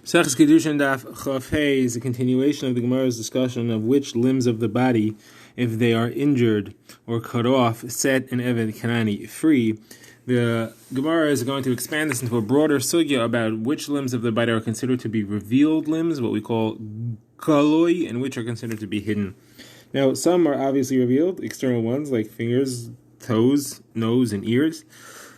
Kiddushin Daf Chaf Hey is a continuation of the Gemara's discussion of which limbs of the body, if they are injured or cut off, set an Eved Kanani free. The Gemara is going to expand this into a broader sugya about which limbs of the body are considered to be revealed limbs, what we call galoi, and which are considered to be hidden. Now, some are obviously revealed, external ones like fingers, toes, nose, and ears.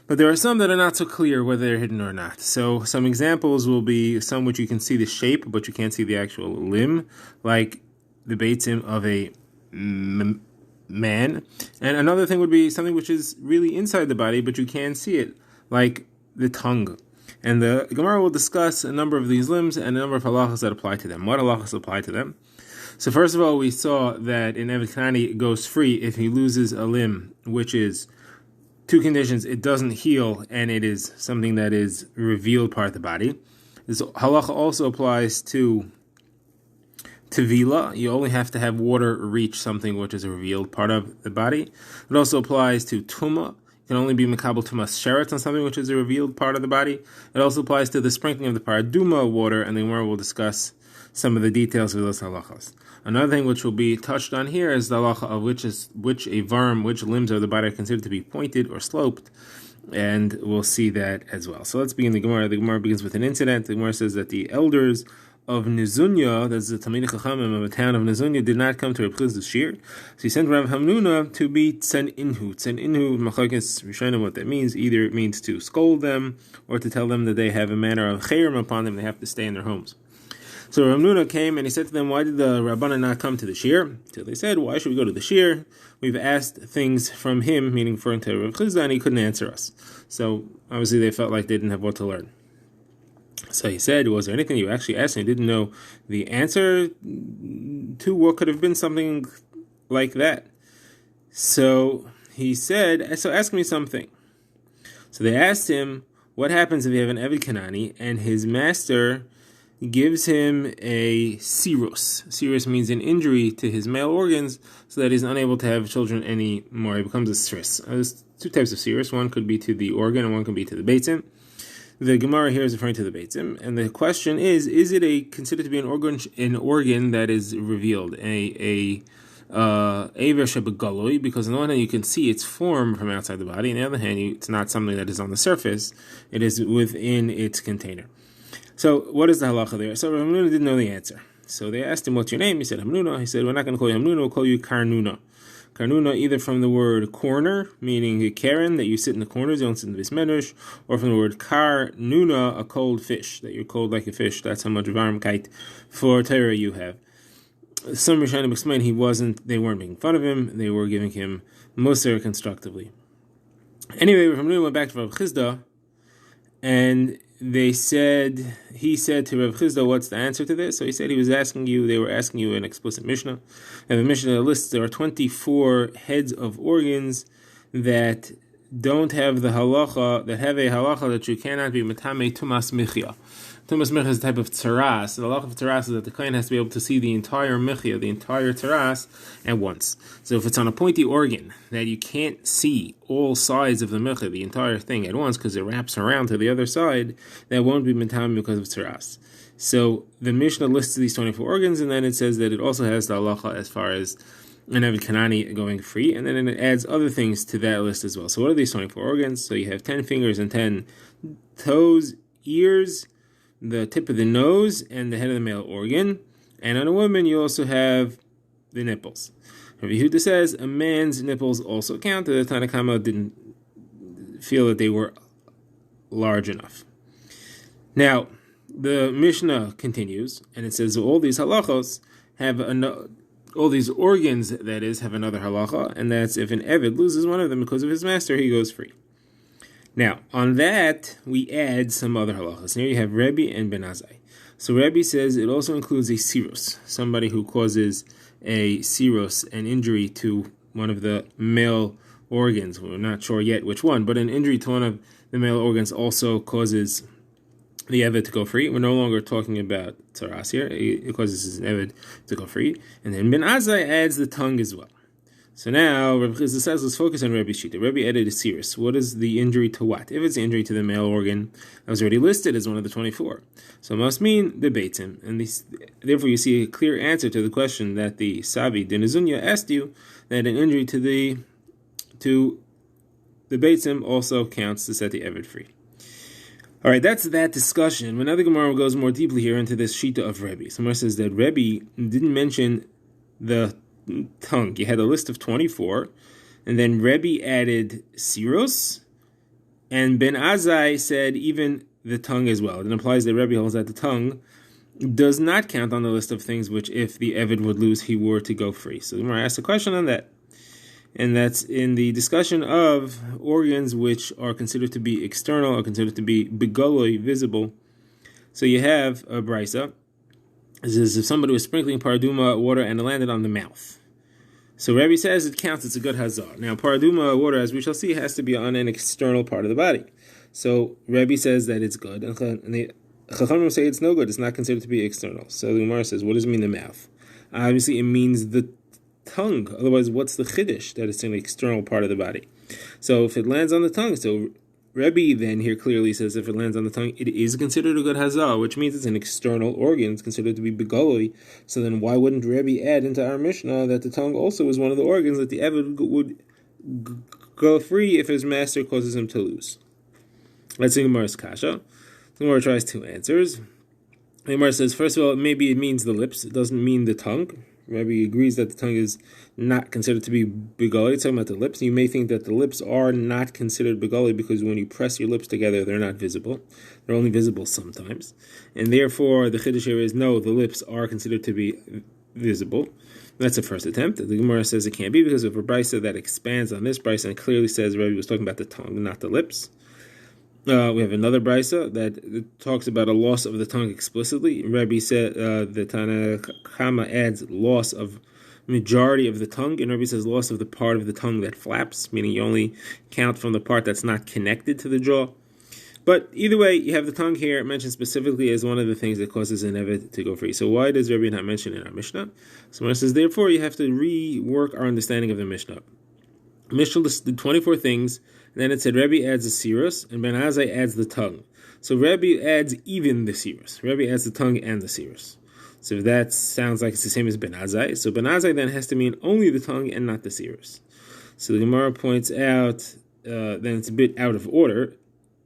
But there are some that are not so clear whether they're hidden or not. So some examples will be some which you can see the shape, but you can't see the actual limb, like the beitzim of a man. And another thing would be something which is really inside the body, but you can't see it, like the tongue. And the Gemara will discuss a number of these limbs and a number of halachas that apply to them. What halachas apply to them? So first of all, we saw that in Eved Kanani goes free if he loses a limb, which is two conditions: it doesn't heal, and it is something that is revealed part of the body. This halacha also applies to tevila. You only have to have water reach something which is a revealed part of the body. It also applies to tuma. It can only be mekabel tumas sheretz on something which is a revealed part of the body. It also applies to the sprinkling of the paraduma water, and the Gemara will discuss some of the details of those halachas. Another thing which will be touched on here is the halacha of which limbs of the body are considered to be pointed or sloped, and we'll see that as well. So let's begin the Gemara. The Gemara begins with an incident. The Gemara says that the elders of Nizunya, that's the Talmidei Chachamim of the town of Nizunya, did not come to Reb Chizda's shir. So he sent Rav Hamnuna to be Tzen Inhu. Tzen Inhu, Machlokes Rishonim, what that means. Either it means to scold them or to tell them that they have a manner of chayrim upon them, they have to stay in their homes. So Rav Hamnuna came and he said to them, why did the Rabbanan not come to the shir? So they said, why should we go to the shir? We've asked things from him, meaning referring to Rav Chizda, and he couldn't answer us. So obviously they felt like they didn't have what to learn. So he said, was there anything you actually asked and you didn't know the answer to? What could have been something like that? So he said, so ask me something. So they asked him, what happens if you have an Eved Kanani and his master gives him a sirus. Sirus means an injury to his male organs so that he's unable to have children anymore. He becomes a sris. There's two types of sirus. One could be to the organ and one could be to the beitzim. The Gemara here is referring to the beitzim. And the question is it considered to be an organ that is revealed? Eiver shebegaloi, because on the one hand you can see its form from outside the body, on the other hand it's not something that is on the surface, it is within its container. So what is the halacha there? So Rav Hamnuna didn't know the answer. So they asked him, what's your name? He said, Hamnuna. He said, we're not going to call you Hamnuna, we'll call you Karnuna. Karnuna, either from the word corner, meaning a karen, that you sit in the corners, you don't sit in the bismenush, or from the word Karnuna, a cold fish, that you're cold like a fish. That's how much varmkeit for Torah you have. Some Rishonim explain they weren't making fun of him, they were giving him Moser constructively. Anyway, Rav Hamnuna went back to Rav Chizda, and he said to Rav Chizda, what's the answer to this? So he said they were asking you an explicit Mishnah. And the Mishnah lists there are 24 heads of organs that don't have the halacha, that have a halacha that you cannot be metame tumas michya. Tumas michya is a type of tzaras. The halacha of tzaras is that the kohen has to be able to see the entire michya, the entire tzaras, at once. So if it's on a pointy organ that you can't see all sides of the michya, the entire thing at once, because it wraps around to the other side, that won't be metame because of tzaras. So the Mishnah lists these 24 organs, and then it says that it also has the halacha as far as an Eved Kanani going free, and then it adds other things to that list as well. So what are these 24 organs? So you have 10 fingers and 10 toes, ears, the tip of the nose, and the head of the male organ. And on a woman, you also have the nipples. Rabbi Yehuda says a man's nipples also count. The Tanna Kama didn't feel that they were large enough. Now, the Mishnah continues, and it says all these halachos have all these organs, that is, have another halacha, and that's if an Eved loses one of them because of his master, he goes free. Now, on that, we add some other halachas. Here you have Rebbe and Ben Azai. So Rebbe says it also includes a sirus, somebody who causes a sirus, an injury to one of the male organs. We're not sure yet which one, but an injury to one of the male organs also causes the Eved to go free. We're no longer talking about tzaras here. It causes an Eved to go free. And then Ben Azai adds the tongue as well. So now, Rabbi Chizda says, let's focus on Rabbi Shita. Rabbi added a sirus. What is the injury to what? If it's the injury to the male organ, that was already listed as one of the 24. So it must mean the beitzim. And therefore you see a clear answer to the question that the Savi Dinazunya asked you, that an injury to the beitzim also counts to set the Eved free. All right, that's that discussion. But now the Gemara goes more deeply here into this Shita of Rebbe. Somewhere says that Rebbe didn't mention the tongue. You had a list of 24, and then Rebbe added Siros, and Ben Azai said even the tongue as well. It implies that Rebbe holds that the tongue does not count on the list of things which, if the Eved would lose, he were to go free. So the Gemara asks a question on that. And that's in the discussion of organs which are considered to be external, or considered to be begoloi, visible. So you have a brisa. This is if somebody was sprinkling paraduma water and it landed on the mouth. So Rebbe says it counts, it's a good hazah. Now paraduma water, as we shall see, has to be on an external part of the body. So Rebbe says that it's good, and the Chachamim say it's no good, it's not considered to be external. So the Gemara says, what does it mean the mouth? Obviously it means the tongue. Otherwise, what's the chiddush that it's an external part of the body? So if it lands on the tongue, so Rebbe then here clearly says if it lands on the tongue, it is considered a good hazah, which means it's an external organ. It's considered to be begoloi. So then why wouldn't Rebbe add into our Mishnah that the tongue also is one of the organs that the Eved would go free if his master causes him to lose? Let's see Gemara's kasha. The Gemara tries two answers. The Gemara says, first of all, maybe it means the lips. It doesn't mean the tongue. Rebbe agrees that the tongue is not considered to be begoli. It's talking about the lips. You may think that the lips are not considered begoli because when you press your lips together, they're not visible. They're only visible sometimes. And therefore, the chiddush here is, no, the lips are considered to be visible. That's the first attempt. The Gemara says it can't be because of a brisa that expands on this brisa and clearly says Rebbe was talking about the tongue, not the lips. We have another brisa that talks about a loss of the tongue explicitly. Rebbe said the Tana Kama adds loss of majority of the tongue, and Rebbe says loss of the part of the tongue that flaps, meaning you only count from the part that's not connected to the jaw. But either way, you have the tongue here mentioned specifically as one of the things that causes an Eved to go free. So why does Rebbe not mention it in our Mishnah? So when it says, therefore, you have to rework our understanding of the Mishnah. Mishnah listed 24 things, and then it said Rebbe adds the sirus, and Ben Azai adds the tongue. So Rebbe adds even the sirus. Rebbe adds the tongue and the sirus. So if that sounds like it's the same as Ben Azai, so Ben Azai then has to mean only the tongue and not the sirus. So the Gemara points out, then it's a bit out of order.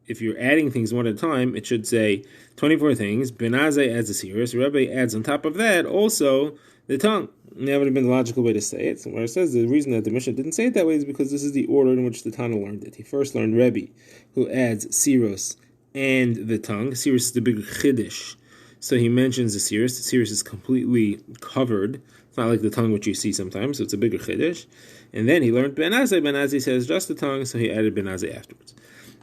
If you're adding things one at a time, it should say 24 things, Ben Azai adds the sirus, Rebbe adds on top of that also the tongue. And that would have been the logical way to say it. So where it says the reason that the Mishnah didn't say it that way is because this is the order in which the Tana learned it. He first learned Rebbe, who adds sirus and the tongue. Sirus is the big chiddush. So he mentions the sirus. The sirus is completely covered. It's not like the tongue which you see sometimes, so it's a bigger chiddush. And then he learned Ben Azai. Ben Azai says just the tongue, so he added Ben Azai afterwards.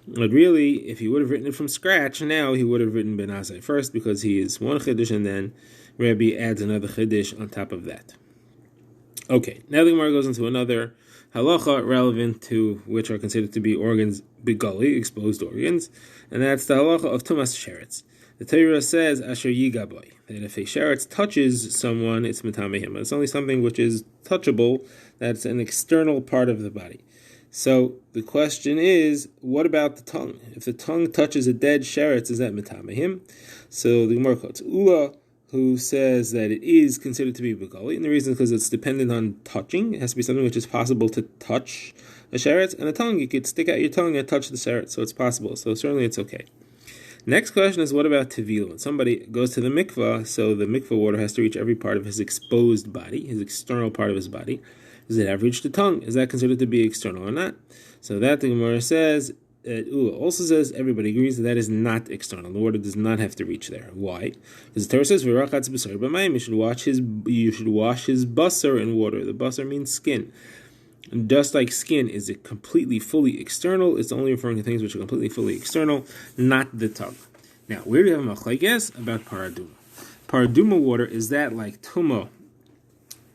But really, if he would have written it from scratch, now he would have written Ben Azai first because he is one chiddush, and then Rebbe adds another chiddush on top of that. Okay, now the Gemara goes into another halacha relevant to which are considered to be organs begoli, exposed organs, and that's the halacha of tumas sheretz. The Torah says asher yigaboy, that if a sheretz touches someone, it's metamehim. It's only something which is touchable, that's an external part of the body. So the question is, what about the tongue? If the tongue touches a dead sheretz, is that metamehim? So the Gemara quotes Ula, who says that it is considered to be begoli, and the reason is because it's dependent on touching. It has to be something which is possible to touch a sheretz, and a tongue, you could stick out your tongue and touch the sheretz, so it's possible. So certainly it's okay. Next question is, what about tevilah? When somebody goes to the mikvah, so the mikvah water has to reach every part of his exposed body, his external part of his body. Does it have reached the tongue? Is that considered to be external or not? So that the Gemara says, Ula also says everybody agrees that is not external. The water does not have to reach there. Why? Because the Torah says v'rachatz b'sar b'mayim. You should wash his basar in water. The basar means skin. And just like skin is it completely fully external, it's only referring to things which are completely fully external, not the tongue. Now, where do you have a machlekes about paraduma? Paraduma water, is that like tuma,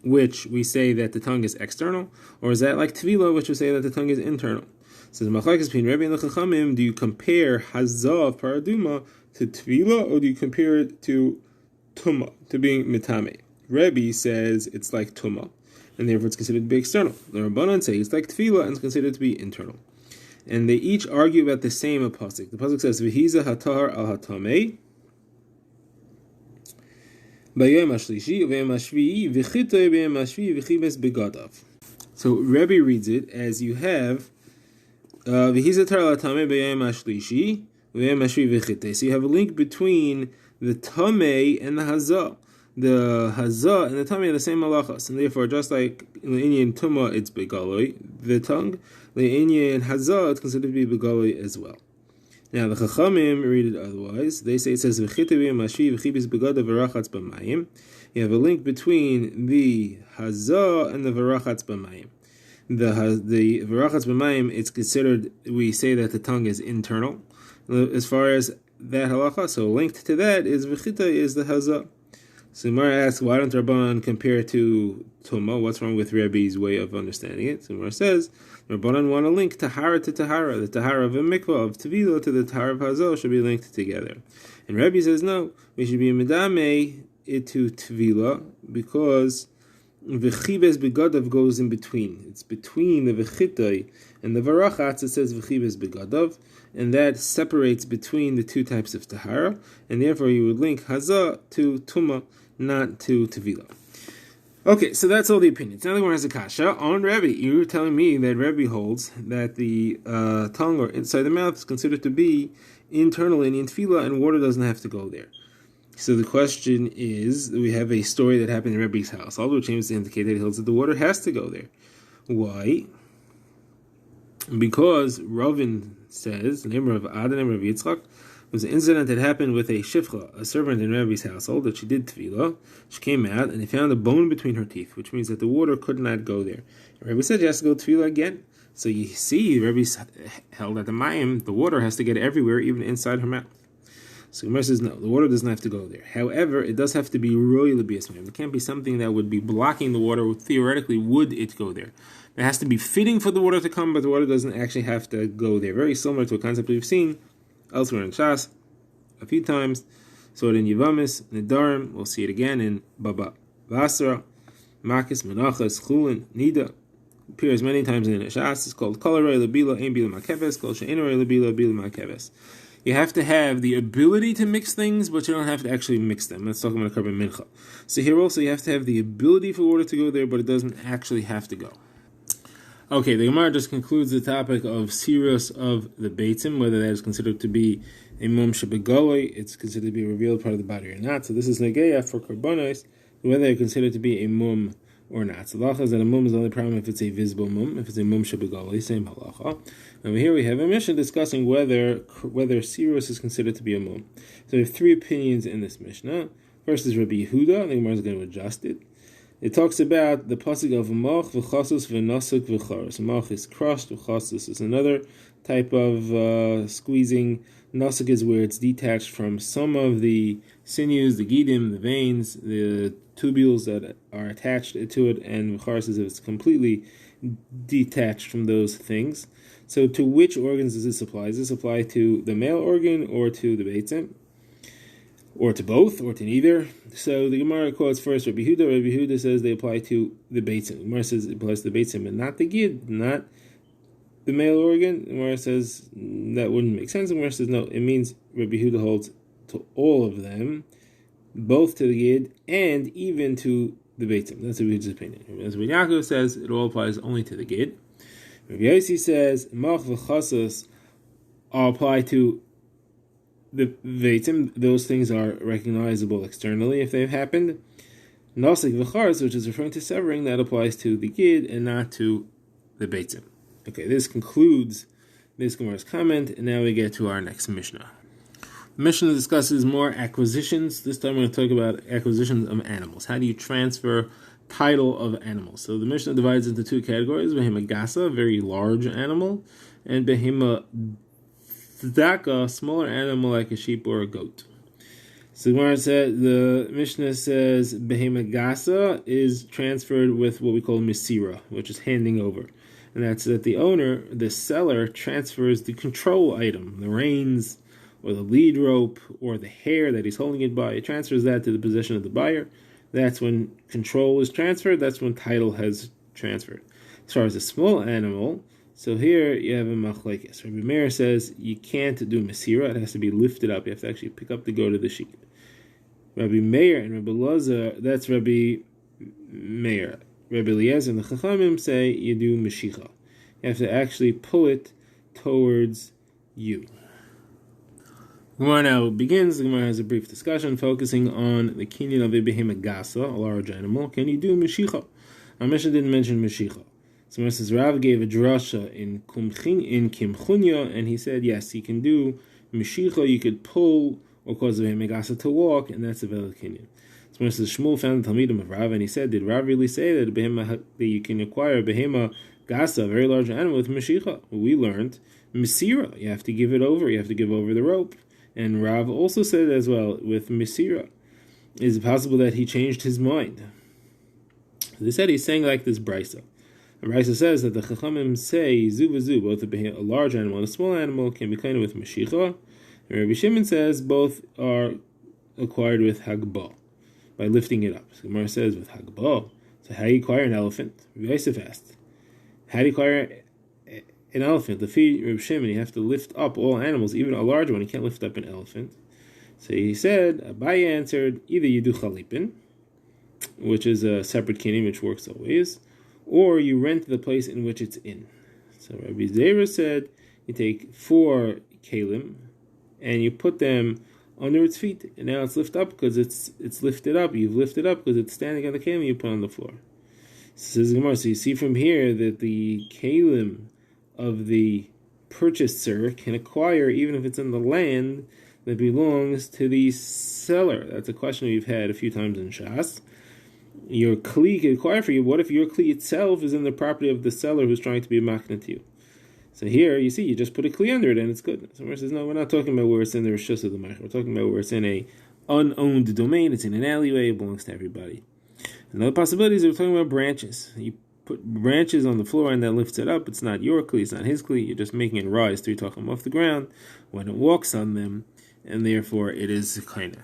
which we say that the tongue is external, or is that like tevilah, which we say that the tongue is internal? So the machlekes between Rebbe and the Chachamim, do you compare hazah of paraduma to tevilah, or do you compare it to tuma, to being mitame? Rebbe says it's like tuma. and therefore it's considered to be external. The Rabbanan say it's like tefillah and it's considered to be internal. And they each argue about the same pasuk. The pasuk says, "V'hiza hatar al hatamei b'yom hashlishi u'b'yom hashvi'i v'chitoi b'yom hashvi'i v'chibes begadav." So Rebbe reads it as you have v'hiza hatar al hatamei b'yom hashlishi u'b'yom hashvi'i v'chitoi. So you have a link between the tamei and the hazah. The hazah and the tamei are the same malachas, and therefore, just like in the Inyan Tumah, it's begaloi, the tongue. The Inyan hazah, it's considered to be begaloi as well. Now the Chachamim read it otherwise. They say it says v'chitavim mashi v'chibis begada v'rachatz b'mayim. You have a link between the hazah and the v'rachatz b'mayim. The v'rachatz b'mayim, it's considered. We say that the tongue is internal as far as that halacha. So linked to that is v'chita is the hazah. So Gemara asks, why don't Rabbanan compare to Tumah? What's wrong with Rebbe's way of understanding it? So Gemara says, Rabbanan want to link Tahara to Tahara. The Tahara of a mikvah, of Tevilah, to the Tahara of Hazah should be linked together. And Rebbe says, no, we should be Medame it to Tevilah, because V'chibes begadav goes in between. It's between the V'chitai and the Varachatz. It says V'chibes begadav, and that separates between the two types of Tahara, and therefore you would link Hazah to Tumah, not to Tevilah. Okay, so that's all the opinions. Now the Gemara has a kasha on Rebbe. You're telling me that Rebbe holds that the tongue or inside the mouth is considered to be internal in Tefillah, and water doesn't have to go there. So the question is, we have a story that happened in Rebbe's house. All which seems to indicate that he holds that the water has to go there. Why? Because Ravin says, the name of Ad, the name of Yitzchak, was an incident that happened with a shifcha, a servant in Rebbe's household, that she did tefillah. She came out and he found a bone between her teeth, which means that the water could not go there. And Rebbe said she has to go tefillah again. So you see, Rebbe held that the mayim, the water has to get everywhere, even inside her mouth. So Gemara says, no, the water doesn't have to go there. However, it does have to be royal l'bias mayim. It can't be something that would be blocking the water. Theoretically, would it go there? It has to be fitting for the water to come, but the water doesn't actually have to go there. Very similar to a concept we've seen elsewhere in Shas a few times. So in Yevamis, Nedarim, we'll see it again in Baba Basra, Makis, Menachas, Chulin, Nida. Appears many times in Shas. It's called Kolaray Labila, Ein Bila Makeves, called She'enaray Labila, Bila Makeves. You have to have the ability to mix things, but you don't have to actually mix them. Let's talk about a carbon mincha. So here also you have to have the ability for water to go there, but it doesn't actually have to go. Okay, the Gemara just concludes the topic of sirus of the beitzim, whether that is considered to be a mum shebegoloi, it's considered to be a revealed part of the body or not. So this is negeya for karbonos, whether they're considered to be a mum or not. So halacha is that a mum is the only problem if it's a visible mum. If it's a mum shebegoloi, same halacha. Over here we have a Mishnah discussing whether sirus is considered to be a mum. So we have three opinions in this Mishnah. First is Rabbi Yehuda. The Gemara is going to adjust it. It talks about the pasuk of mach v'chasus v'nasuk v'charos. Mach is crushed, v'chasus is another type of squeezing. Nasuk is where it's detached from some of the sinews, the gidim, the veins, the tubules that are attached to it, and v'charos is if it's completely detached from those things. So to which organs does this apply? Does this apply to the male organ or to the beitzim? Or to both, or to neither. So the Gemara quotes first Rabbi Yehuda. Rabbi Yehuda says they apply to the beitzim. The Gemara says it applies to the beitzim and not the gid, not the male organ. The Gemara says that wouldn't make sense. The Gemara says no, it means Rabbi Yehuda holds to all of them, both to the gid and even to the beitzim. That's Rabbi Yehuda's opinion. As Rabbi Yaakov says, it all applies only to the gid. Rabbi Yossi says mach v'chasos all apply to the veitim. Those things are recognizable externally if they've happened. Nasik v'charos, which is referring to severing, that applies to the gid and not to the beitim. Okay, this concludes this Gemara's comment, and now we get to our next Mishnah. The Mishnah discusses more acquisitions. This time we're going to talk about acquisitions of animals. How do you transfer title of animals? So the Mishnah divides into two categories: behema gasa, a very large animal, and behema tzedaka, a smaller animal like a sheep or a goat. So the Mishnah says behema gasa is transferred with what we call misira, which is handing over. And that's that the owner, the seller, transfers the control item, the reins, or the lead rope, or the hair that he's holding it by. It transfers that to the possession of the buyer. that's when control is transferred, that's when title has transferred. As far as a small animal, so here you have a machlekes. Rabbi Meir says you can't do mesira, it has to be lifted up. You have to actually pick up the goat of the sheep. Rabbi Meir and Rabbi Lazar, that's Rabbi Meir. Rabbi Eliezer and the Chachamim say you do meshicha. You have to actually pull it towards you. Gemara now begins. The Gemara has a brief discussion focusing on the kinyan of a behema gasa, a large animal. Can you do meshicha? Our Mishnah didn't mention meshicha. So Gemara says Rav gave a drasha in Kimchunya, and he said yes, you can do meshicha. You could pull or cause the behema gasa to walk, and that's a valid kinyan. So Gemara says Shmuel found the Talmidim of Rav, and he said, did Rav really say that you can acquire a behema gasa, a very large animal, with meshicha? Well, we learned mesira. You have to give it over. You have to give over the rope. And Rav also said as well with mesira. Is it possible that he changed his mind? They said he's saying like this brisa. The brisa says that the chachamim say zu v'zu, both a large animal and a small animal can be kind of with meshicha. And Rabbi Shimon says both are acquired with hagbah, by lifting it up. So Gemara says with hagbah. So how do you acquire an elephant? Rabbi Yosef asked. How do you acquire an elephant? The feet Reb Shimon, you have to lift up all animals, even a large one. You can't lift up an elephant. So he said, Abaye answered, either you do chalipin, which is a separate kinyan which works always, or you rent the place in which it's in. So Rabbi Zera said, you take 4 kalim and you put them under its feet, and now it's lifted up because it's lifted up. You've lifted up because it's standing on the kalim you put on the floor. Says Gemara. So you see from here that the kalim of the purchaser can acquire even if it's in the land that belongs to the seller. That's a question we've had a few times in Shas. Your kli can acquire for you. What if your kli itself is in the property of the seller who's trying to be a makna to you? So here, you see, you just put a kli under it and it's good. So Gemara says, no, we're not talking about where it's in the rishus of the meicher. We're talking about where it's in a unowned domain. It's in an alleyway. It belongs to everybody. Another possibility is we're talking about branches. You put branches on the floor and that lifts it up. It's not your kli, it's not his kli. You're just making it rise 3 tacham off the ground when it walks on them, and therefore it is kind of.